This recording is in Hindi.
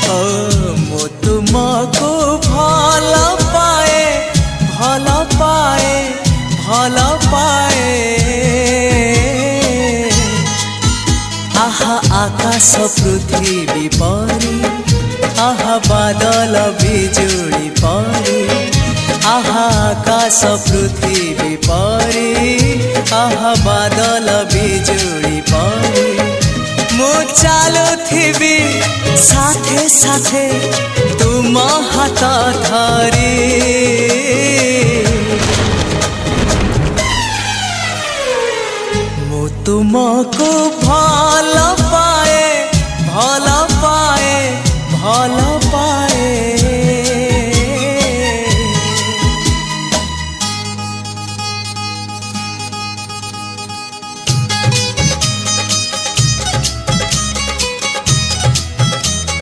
ओ मु तुमको भल पाए भल पाए भल पाए। आहा आकाश पृथ्वी परी आहा बादल बिजुली परी आहा आकाश पृथ्वी परी आहा बादल बिजुली परी। मु चालुथिबी साथे साथे